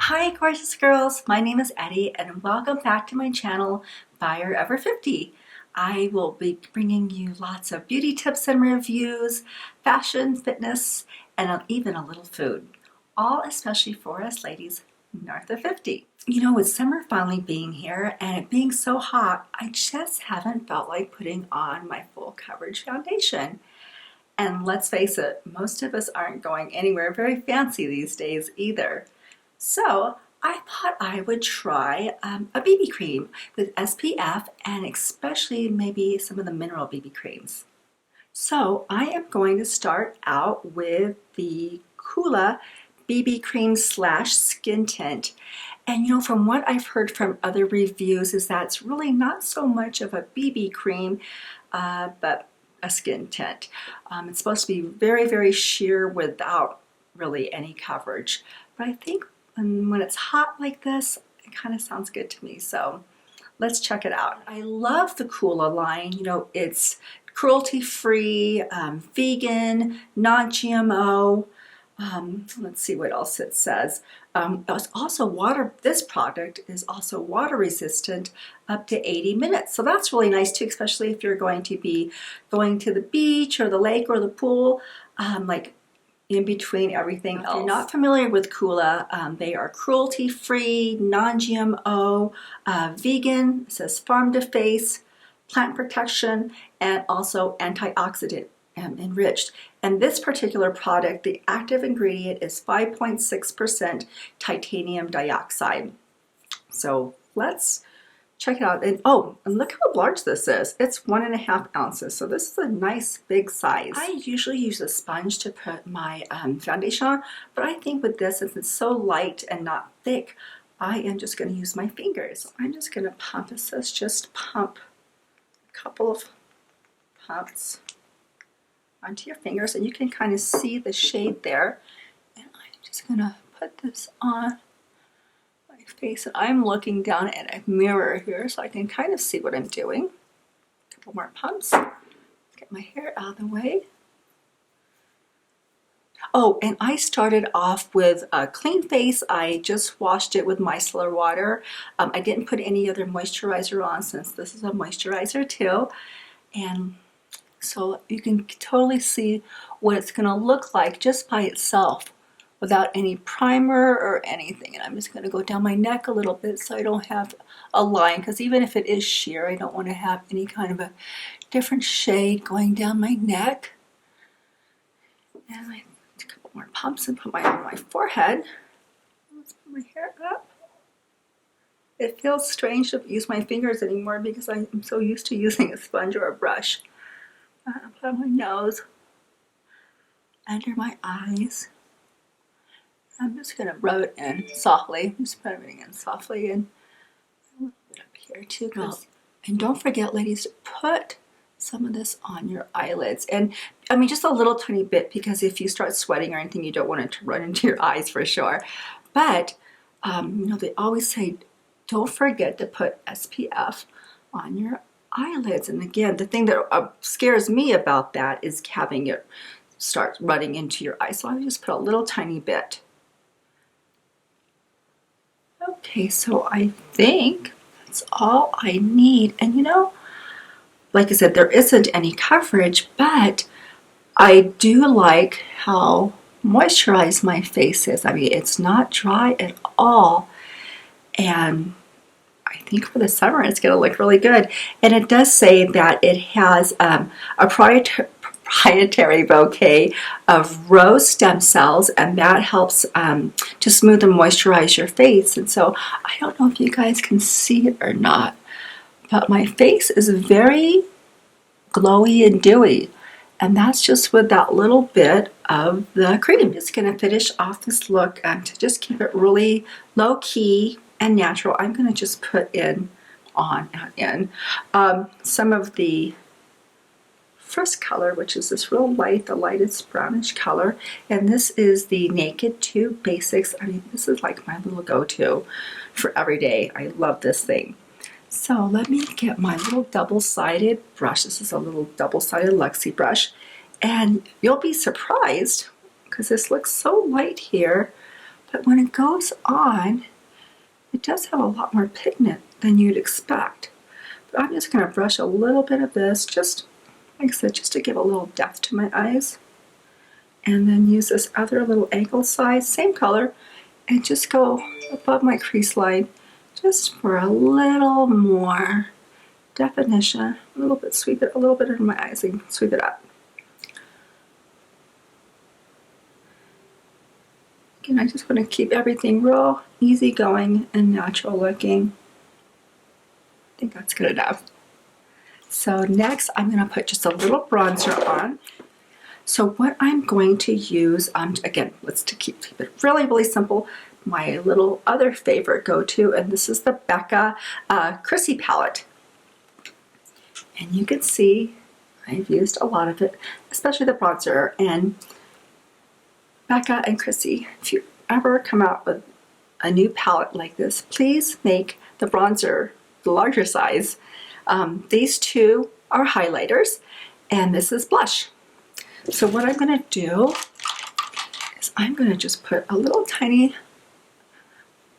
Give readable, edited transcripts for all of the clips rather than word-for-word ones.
Hi gorgeous girls, my name is Eddie and welcome back to my channel Buyer Ever 50. I will be bringing you lots of beauty tips and reviews, fashion, fitness, and even a little food. All especially for us ladies north of 50. You know, with summer finally being here and it being so hot, I just haven't felt like putting on my full coverage foundation. And let's face it, most of us aren't going anywhere very fancy these days either. So I thought I would try a BB cream with SPF and especially maybe some of the mineral BB creams. So I am going to start out with the Coola BB cream slash skin tint. And you know, from what I've heard from other reviews is that it's really not so much of a BB cream, but a skin tint. It's supposed to be very, very sheer without really any coverage. But I think when it's hot like this, it kind of sounds good to me. So let's check it out. I love the Coola line. You know, it's cruelty-free, vegan, non-GMO. Let's see what else it says. It's also water. This product is also water resistant up to 80 minutes. So that's really nice too, especially if you're going to be going to the beach or the lake or the pool, like in between everything else. If you're not familiar with Coola, they are cruelty-free, non-GMO, vegan, it says farm to face, plant protection, and also antioxidant enriched. And this particular product, the active ingredient is 5.6% titanium dioxide. So let's check it out. And oh, and look how large this is. It's 1.5 ounces. So this is a nice big size. I usually use a sponge to put my foundation on, but I think with this, since it's so light and not thick, I am just going to use my fingers. So I'm just going to pump. It says just pump a couple of pumps onto your fingers, and you can kind of see the shade there. And I'm just going to put this on my face, and I'm looking down at a mirror here so I can kind of see what I'm doing. A couple more pumps. Get my hair out of the way. Oh, and I started off with a clean face. I just washed it with micellar water. I didn't put any other moisturizer on since this is a moisturizer too. And so you can totally see what it's going to look like just by itself without any primer or anything. And I'm just going to go down my neck a little bit so I don't have a line, because even if it is sheer, I don't want to have any kind of a different shade going down my neck. And I do a couple more pumps and put on my forehead. Let's put my hair up. It feels strange to use my fingers anymore because I'm so used to using a sponge or a brush. Put on my nose, under my eyes. I'm just going to rub it in softly. Just put everything in softly, and a little bit up here too. And don't forget, ladies, to put some of this on your eyelids. And I mean, just a little tiny bit, because if you start sweating or anything, you don't want it to run into your eyes for sure. But, you know, they always say, don't forget to put SPF on your eyelids. And again, the thing that scares me about that is having it start running into your eye. So I just put a little tiny bit. Okay, so I think that's all I need. And you know, like I said, there isn't any coverage, but I do like how moisturized my face is. I mean, it's not dry at all. And I think for the summer it's going to look really good. And it does say that it has a proprietary bouquet of rose stem cells, and that helps to smooth and moisturize your face. And so I don't know if you guys can see it or not, but my face is very glowy and dewy. And that's just with that little bit of the cream. I'm just going to finish off this look, and to just keep it really low key and natural, I'm going to just put in some of the first color, which is this real light, the lightest brownish color. And this is the Naked 2 Basics. I mean, this is like my little go-to for every day. I love this thing. So let me get my little double-sided brush. This is a little double-sided Luxie brush. And you'll be surprised, because this looks so light here, but when it goes on, it does have a lot more pigment than you'd expect. But I'm just going to brush a little bit of this, just like I said, just to give a little depth to my eyes. And then use this other little angle size, same color, and just go above my crease line just for a little more definition. A little bit, sweep it a little bit in my eyes and sweep it up. Again, I just want to keep everything real easy going and natural looking. I think that's good enough. So next I'm going to put just a little bronzer on. So what I'm going to use, again, let's keep it really, really simple, my little other favorite go-to, and this is the Becca Chrissy palette. And you can see I've used a lot of it, especially the bronzer. And Becca and Chrissy, if you ever come out with a new palette like this, please make the bronzer the larger size. These two are highlighters, and this is blush. So what I'm going to do is I'm going to just put a little tiny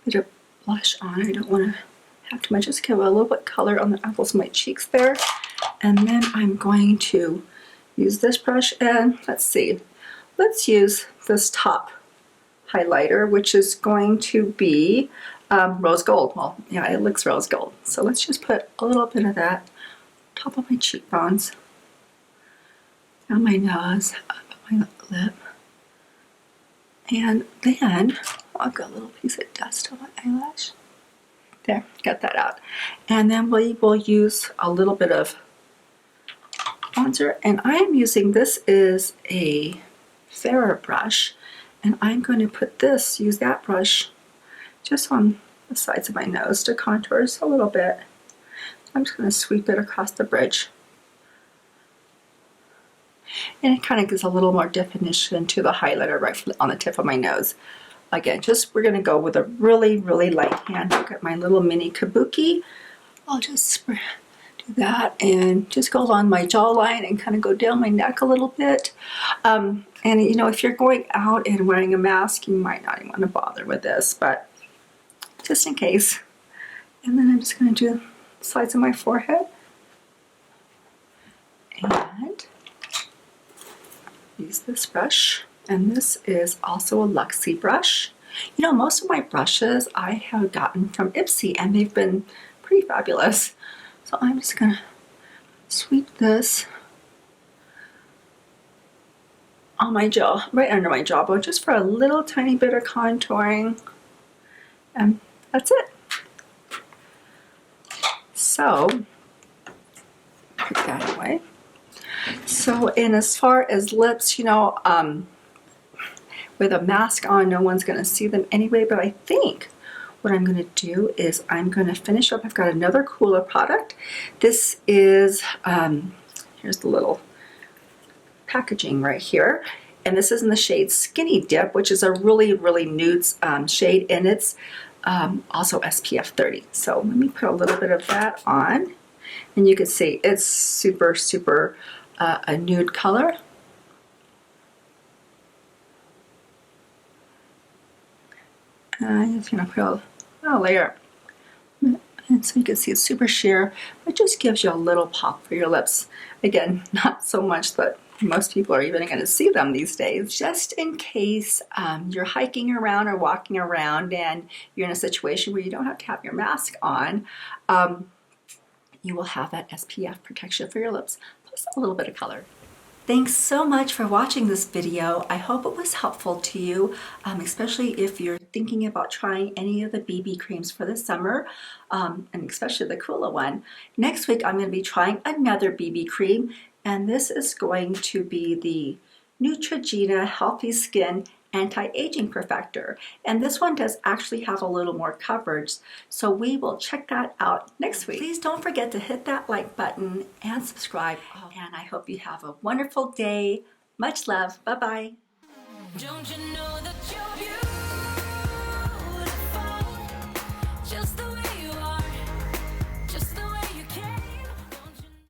bit of blush on. I don't want to have too much, just give a little bit color on the apples of my cheeks there. And then I'm going to use this brush and let's see, let's use this top highlighter, which is going to be rose gold. Well, yeah, it looks rose gold. So let's just put a little bit of that top of my cheekbones, down my nose, up my lip, and then I've got a little piece of dust on my eyelash. There, got that out. And then we will use a little bit of bronzer, and I am using, this is a fairer brush, and I'm going to put this, use that brush just on the sides of my nose to contour just a little bit. I'm just going to sweep it across the bridge. And it kind of gives a little more definition to the highlighter right on the tip of my nose. Again, we're going to go with a really, really light hand. Look at my little mini kabuki. I'll just do that and just go along my jawline and kind of go down my neck a little bit. And you know, if you're going out and wearing a mask, you might not even want to bother with this, but just in case. And then I'm just going to do the sides of my forehead. And use this brush, and this is also a Luxie brush. You know, most of my brushes I have gotten from Ipsy, and they've been pretty fabulous. So I'm just gonna sweep this on my jaw, right under my jawbone, just for a little tiny bit of contouring, and that's it. So put that away. So, and as far as lips, you know, with a mask on, no one's going to see them anyway, but I think what I'm going to do is I'm going to finish up. I've got another Coola product. This is, here's the little packaging right here, and this is in the shade Skinny Dip, which is a really, really nude shade, and it's also SPF 30. So let me put a little bit of that on, and you can see it's super, super a nude color. I'm just going to put a layer, and so you can see it's super sheer. It just gives you a little pop for your lips. Again, not so much that most people are even going to see them these days. Just in case you're hiking around or walking around and you're in a situation where you don't have to have your mask on, you will have that SPF protection for your lips, plus a little bit of color. Thanks so much for watching this video. I hope it was helpful to you, especially if you're thinking about trying any of the BB creams for the summer, and especially the Coola one. Next week, I'm going to be trying another BB cream, and this is going to be the Neutrogena Healthy Skin Anti-Aging Perfector. And this one does actually have a little more coverage, so we will check that out next week. Please don't forget to hit that like button and subscribe. And I hope you have a wonderful day. Much love. Bye-bye. Don't you know that